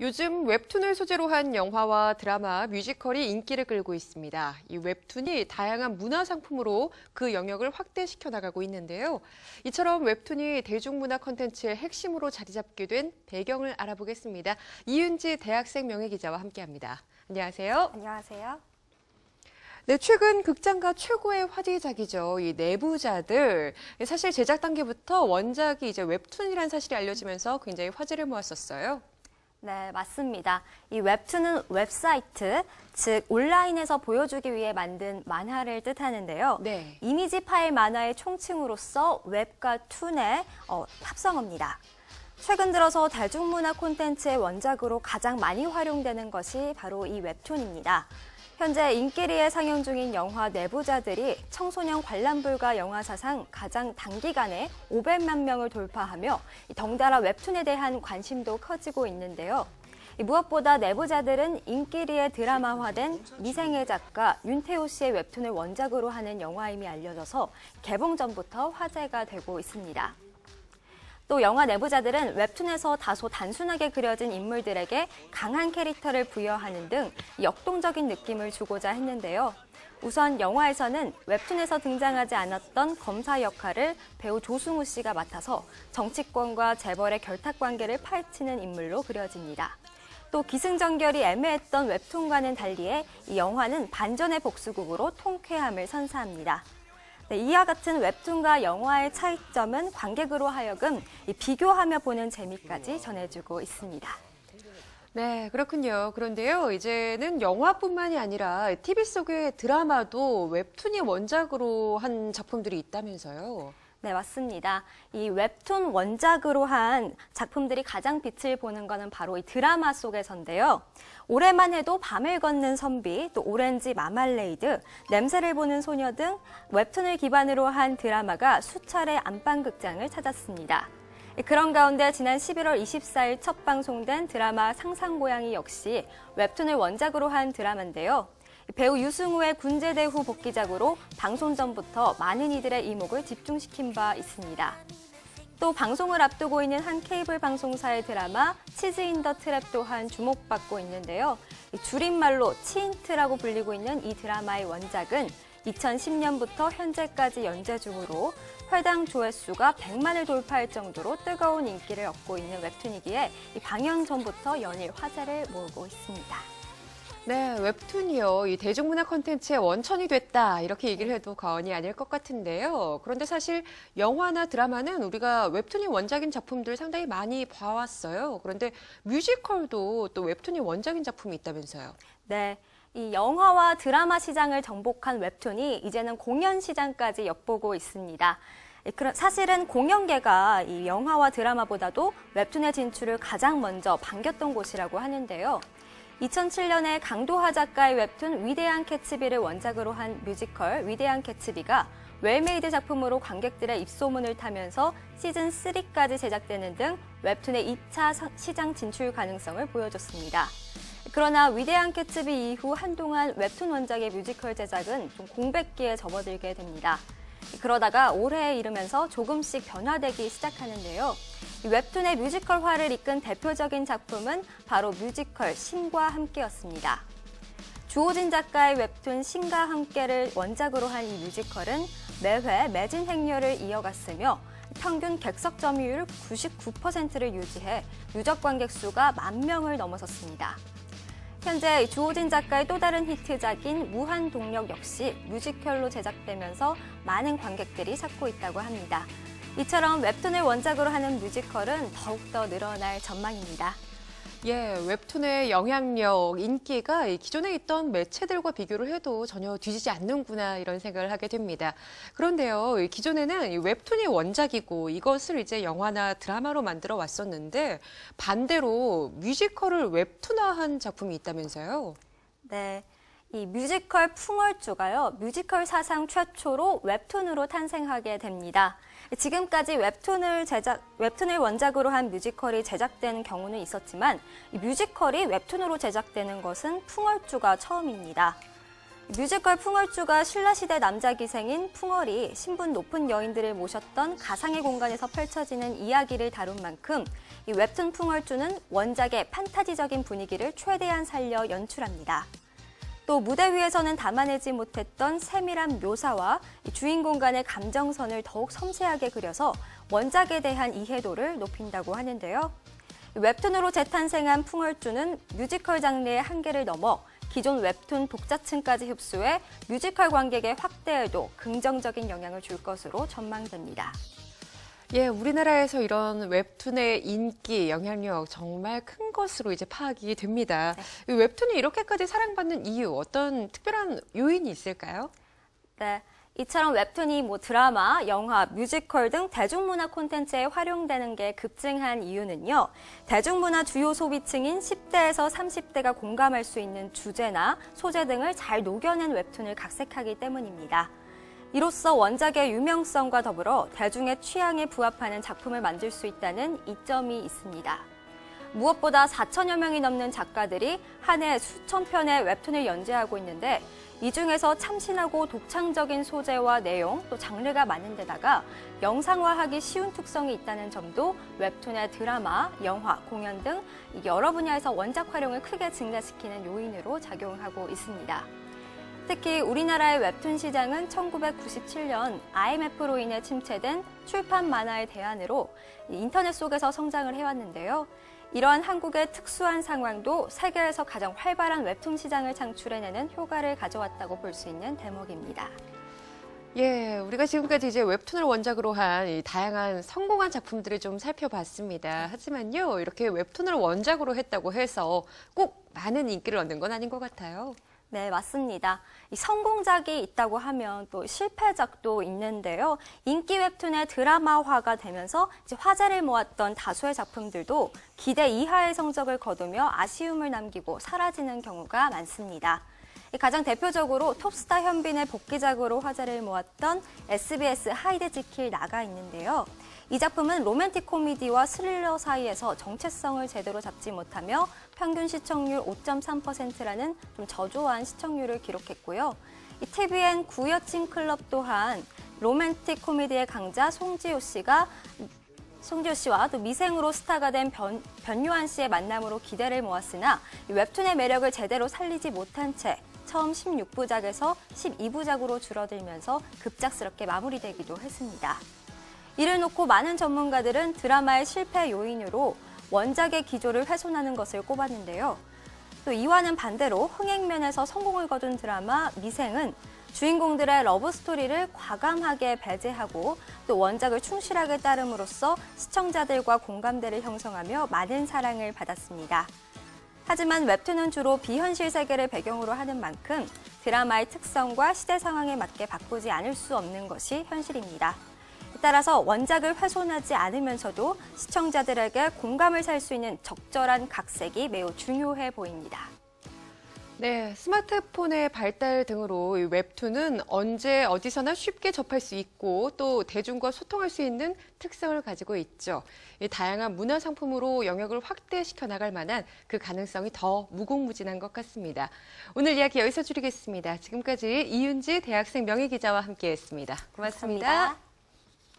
요즘 웹툰을 소재로 한 영화와 드라마, 뮤지컬이 인기를 끌고 있습니다. 이 웹툰이 다양한 문화 상품으로 그 영역을 확대시켜 나가고 있는데요. 이처럼 웹툰이 대중문화 콘텐츠의 핵심으로 자리 잡게 된 배경을 알아보겠습니다. 이윤지 대학생 명예기자와 함께합니다. 안녕하세요. 안녕하세요. 네, 최근 극장가 최고의 화제작이죠. 이 내부자들. 사실 제작 단계부터 원작이 이제 웹툰이라는 사실이 알려지면서 굉장히 화제를 모았었어요. 네, 맞습니다. 이 웹툰은 웹사이트, 즉 온라인에서 보여주기 위해 만든 만화를 뜻하는데요. 네. 이미지 파일 만화의 총칭으로서 웹과 툰의 합성어입니다. 최근 들어서 대중문화 콘텐츠의 원작으로 가장 많이 활용되는 것이 바로 이 웹툰입니다. 현재 인기리에 상영 중인 영화 내부자들이 청소년 관람 불가 영화 사상 가장 단기간에 500만 명을 돌파하며 덩달아 웹툰에 대한 관심도 커지고 있는데요. 무엇보다 내부자들은 인기리에 드라마화된 미생의 작가 윤태호 씨의 웹툰을 원작으로 하는 영화임이 알려져서 개봉 전부터 화제가 되고 있습니다. 또 영화 내부자들은 웹툰에서 다소 단순하게 그려진 인물들에게 강한 캐릭터를 부여하는 등 역동적인 느낌을 주고자 했는데요. 우선 영화에서는 웹툰에서 등장하지 않았던 검사 역할을 배우 조승우 씨가 맡아서 정치권과 재벌의 결탁 관계를 파헤치는 인물로 그려집니다. 또 기승전결이 애매했던 웹툰과는 달리해 이 영화는 반전의 복수극으로 통쾌함을 선사합니다. 네, 이와 같은 웹툰과 영화의 차이점은 관객으로 하여금 비교하며 보는 재미까지 전해주고 있습니다. 네, 그렇군요. 그런데요, 이제는 영화뿐만이 아니라 TV 속의 드라마도 웹툰이 원작으로 한 작품들이 있다면서요. 네, 맞습니다. 이 웹툰 원작으로 한 작품들이 가장 빛을 보는 것은 바로 이 드라마 속에서인데요. 올해만 해도 밤을 걷는 선비, 또 오렌지 마말레이드, 냄새를 보는 소녀 등 웹툰을 기반으로 한 드라마가 수차례 안방극장을 찾았습니다. 그런 가운데 지난 11월 24일 첫 방송된 드라마 상상고양이 역시 웹툰을 원작으로 한 드라마인데요. 배우 유승우의 군제대 후 복귀작으로 방송 전부터 많은 이들의 이목을 집중시킨 바 있습니다. 또 방송을 앞두고 있는 한 케이블 방송사의 드라마 치즈 인 더 트랩 또한 주목받고 있는데요. 줄임말로 치인트라고 불리고 있는 이 드라마의 원작은 2010년부터 현재까지 연재 중으로 회당 조회수가 100만을 돌파할 정도로 뜨거운 인기를 얻고 있는 웹툰이기에 방영 전부터 연일 화제를 모으고 있습니다. 네, 웹툰이요. 이 대중문화 콘텐츠의 원천이 됐다. 이렇게 얘기를 해도 과언이 아닐 것 같은데요. 그런데 사실 영화나 드라마는 우리가 웹툰이 원작인 작품들 상당히 많이 봐왔어요. 그런데 뮤지컬도 또 웹툰이 원작인 작품이 있다면서요. 네. 이 영화와 드라마 시장을 정복한 웹툰이 이제는 공연 시장까지 엿보고 있습니다. 사실은 공연계가 이 영화와 드라마보다도 웹툰의 진출을 가장 먼저 반겼던 곳이라고 하는데요. 2007년에 강도하 작가의 웹툰 위대한 캐츠비를 원작으로 한 뮤지컬 위대한 캐츠비가 웰메이드 작품으로 관객들의 입소문을 타면서 시즌3까지 제작되는 등 웹툰의 2차 시장 진출 가능성을 보여줬습니다. 그러나 위대한 캐츠비 이후 한동안 웹툰 원작의 뮤지컬 제작은 좀 공백기에 접어들게 됩니다. 그러다가 올해에 이르면서 조금씩 변화되기 시작하는데요. 웹툰의 뮤지컬화를 이끈 대표적인 작품은 바로 뮤지컬 신과 함께였습니다. 주호진 작가의 웹툰 신과 함께를 원작으로 한 이 뮤지컬은 매회 매진 행렬을 이어갔으며 평균 객석 점유율 99%를 유지해 누적 관객 수가 10,000명을 넘어섰습니다. 현재 주호진 작가의 또 다른 히트작인 무한동력 역시 뮤지컬로 제작되면서 많은 관객들이 찾고 있다고 합니다. 이처럼 웹툰을 원작으로 하는 뮤지컬은 더욱더 늘어날 전망입니다. 예, 웹툰의 영향력, 인기가 기존에 있던 매체들과 비교를 해도 전혀 뒤지지 않는구나 이런 생각을 하게 됩니다. 그런데요, 기존에는 웹툰이 원작이고 이것을 이제 영화나 드라마로 만들어 왔었는데 반대로 뮤지컬을 웹툰화한 작품이 있다면서요? 네. 이 뮤지컬 풍월주가요, 뮤지컬 사상 최초로 웹툰으로 탄생하게 됩니다. 지금까지 웹툰을 원작으로 한 뮤지컬이 제작되는 경우는 있었지만, 이 뮤지컬이 웹툰으로 제작되는 것은 풍월주가 처음입니다. 뮤지컬 풍월주가 신라시대 남자 기생인 풍월이 신분 높은 여인들을 모셨던 가상의 공간에서 펼쳐지는 이야기를 다룬 만큼 이 웹툰 풍월주는 원작의 판타지적인 분위기를 최대한 살려 연출합니다. 또 무대 위에서는 담아내지 못했던 세밀한 묘사와 이 주인공 간의 감정선을 더욱 섬세하게 그려서 원작에 대한 이해도를 높인다고 하는데요. 웹툰으로 재탄생한 풍월주는 뮤지컬 장르의 한계를 넘어 기존 웹툰 독자층까지 흡수해 뮤지컬 관객의 확대에도 긍정적인 영향을 줄 것으로 전망됩니다. 예, 우리나라에서 이런 웹툰의 인기, 영향력 정말 큰 것으로 이제 파악이 됩니다. 이 웹툰이 이렇게까지 사랑받는 이유, 어떤 특별한 요인이 있을까요? 네. 이처럼 웹툰이 드라마, 영화, 뮤지컬 등 대중문화 콘텐츠에 활용되는 게 급증한 이유는요. 대중문화 주요 소비층인 10대에서 30대가 공감할 수 있는 주제나 소재 등을 잘 녹여낸 웹툰을 각색하기 때문입니다. 이로써 원작의 유명성과 더불어 대중의 취향에 부합하는 작품을 만들 수 있다는 이점이 있습니다. 무엇보다 4천여 명이 넘는 작가들이 한 해 수천 편의 웹툰을 연재하고 있는데 이 중에서 참신하고 독창적인 소재와 내용, 또 장르가 많은 데다가 영상화하기 쉬운 특성이 있다는 점도 웹툰의 드라마, 영화, 공연 등 여러 분야에서 원작 활용을 크게 증가시키는 요인으로 작용하고 있습니다. 특히 우리나라의 웹툰 시장은 1997년 IMF로 인해 침체된 출판 만화의 대안으로 인터넷 속에서 성장을 해왔는데요. 이러한 한국의 특수한 상황도 세계에서 가장 활발한 웹툰 시장을 창출해내는 효과를 가져왔다고 볼 수 있는 대목입니다. 예, 우리가 지금까지 이제 웹툰을 원작으로 한 이 다양한 성공한 작품들을 좀 살펴봤습니다. 하지만요, 이렇게 웹툰을 원작으로 했다고 해서 꼭 많은 인기를 얻는 건 아닌 것 같아요. 네, 맞습니다. 이 성공작이 있다고 하면 또 실패작도 있는데요. 인기 웹툰의 드라마화가 되면서 이제 화제를 모았던 다수의 작품들도 기대 이하의 성적을 거두며 아쉬움을 남기고 사라지는 경우가 많습니다. 가장 대표적으로 톱스타 현빈의 복귀작으로 화제를 모았던 SBS 하이드 지킬 나가 있는데요. 이 작품은 로맨틱 코미디와 스릴러 사이에서 정체성을 제대로 잡지 못하며 평균 시청률 5.3%라는 좀 저조한 시청률을 기록했고요. 이 TVN 구여친 클럽 또한 로맨틱 코미디의 강자 송지효 씨와 또 미생으로 스타가 된 변요한 씨의 만남으로 기대를 모았으나 웹툰의 매력을 제대로 살리지 못한 채 처음 16부작에서 12부작으로 줄어들면서 급작스럽게 마무리되기도 했습니다. 이를 놓고 많은 전문가들은 드라마의 실패 요인으로 원작의 기조를 훼손하는 것을 꼽았는데요. 또 이와는 반대로 흥행면에서 성공을 거둔 드라마 미생은 주인공들의 러브 스토리를 과감하게 배제하고 또 원작을 충실하게 따름으로써 시청자들과 공감대를 형성하며 많은 사랑을 받았습니다. 하지만 웹툰은 주로 비현실 세계를 배경으로 하는 만큼 드라마의 특성과 시대 상황에 맞게 바꾸지 않을 수 없는 것이 현실입니다. 따라서 원작을 훼손하지 않으면서도 시청자들에게 공감을 살 수 있는 적절한 각색이 매우 중요해 보입니다. 네, 스마트폰의 발달 등으로 이 웹툰은 언제 어디서나 쉽게 접할 수 있고 또 대중과 소통할 수 있는 특성을 가지고 있죠. 이 다양한 문화 상품으로 영역을 확대시켜 나갈 만한 그 가능성이 더 무궁무진한 것 같습니다. 오늘 이야기 여기서 줄이겠습니다. 지금까지 이윤지 대학생 명예기자와 함께했습니다. 고맙습니다. 감사합니다.